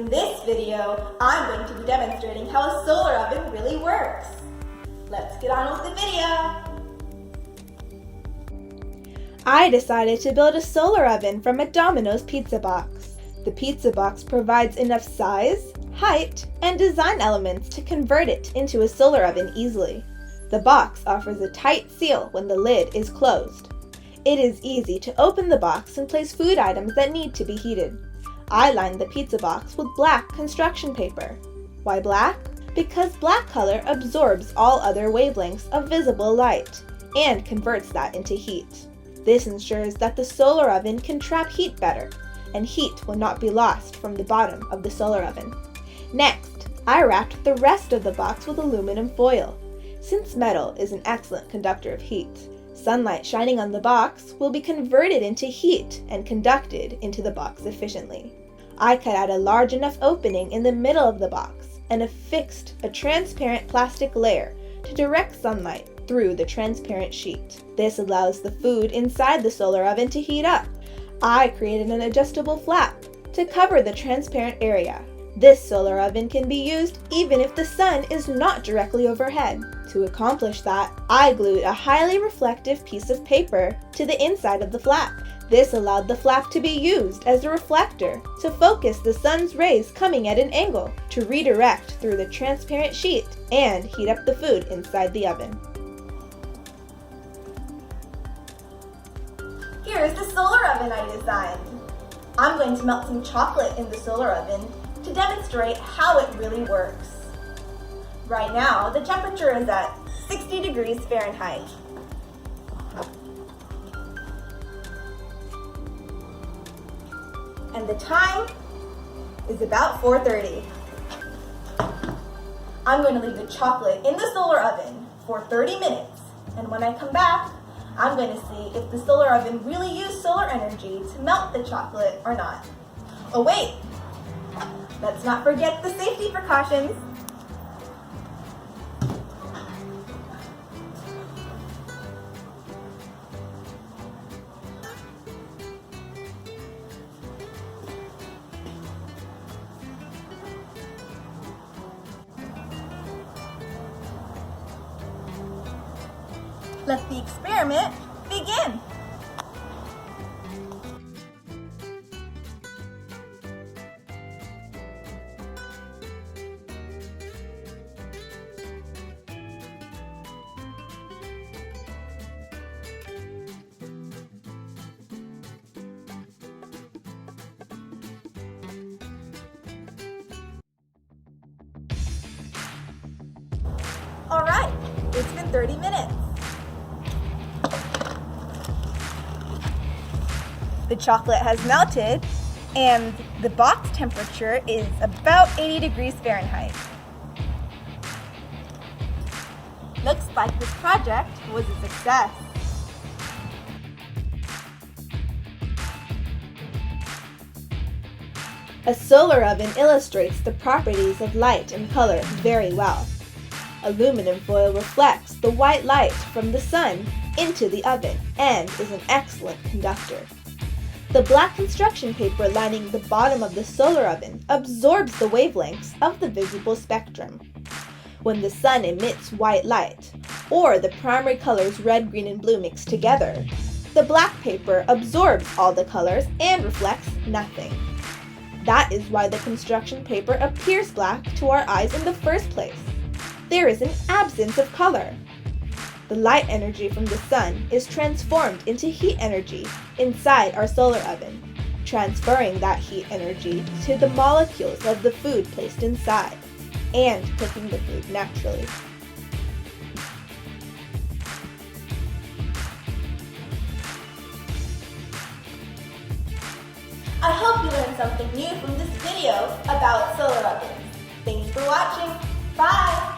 In this video, I'm going to be demonstrating how a solar oven really works. Let's get on with the video. I decided to build a solar oven from a Domino's pizza box. The pizza box provides enough size, height, and design elements to convert it into a solar oven easily. The box offers a tight seal when the lid is closed. It is easy to open the box and place food items that need to be heated. I lined the pizza box with black construction paper. Why black? Because black color absorbs all other wavelengths of visible light and converts that into heat. This ensures that the solar oven can trap heat better, and heat will not be lost from the bottom of the solar oven. Next, I wrapped the rest of the box with aluminum foil, since metal is an excellent conductor of heat. Sunlight shining on the box will be converted into heat and conducted into the box efficiently. I cut out a large enough opening in the middle of the box and affixed a transparent plastic layer to direct sunlight through the transparent sheet. This allows the food inside the solar oven to heat up. I created an adjustable flap to cover the transparent area. This solar oven can be used even if the sun is not directly overhead. To accomplish that, I glued a highly reflective piece of paper to the inside of the flap. This allowed the flap to be used as a reflector to focus the sun's rays coming at an angle to redirect through the transparent sheet and heat up the food inside the oven. Here's the solar oven I designed. I'm going to melt some chocolate in the solar oven to demonstrate how it really works. Right now, the temperature is at 60 degrees Fahrenheit. And the time is about 4:30. I'm going to leave the chocolate in the solar oven for 30 minutes. And when I come back, I'm going to see if the solar oven really used solar energy to melt the chocolate or not. Oh wait, let's not forget the safety precautions. Let the experiment begin. All right, it's been 30 minutes. The chocolate has melted and the box temperature is about 80 degrees Fahrenheit. Looks like this project was a success. A solar oven illustrates the properties of light and color very well. Aluminum foil reflects the white light from the sun into the oven and is an excellent conductor. The black construction paper lining the bottom of the solar oven absorbs the wavelengths of the visible spectrum. When the sun emits white light, or the primary colors red, green, and blue mix together, the black paper absorbs all the colors and reflects nothing. That is why the construction paper appears black to our eyes in the first place. There is an absence of color. The light energy from the sun is transformed into heat energy inside our solar oven, transferring that heat energy to the molecules of the food placed inside, and cooking the food naturally. I hope you learned something new from this video about solar ovens. Thanks for watching. Bye!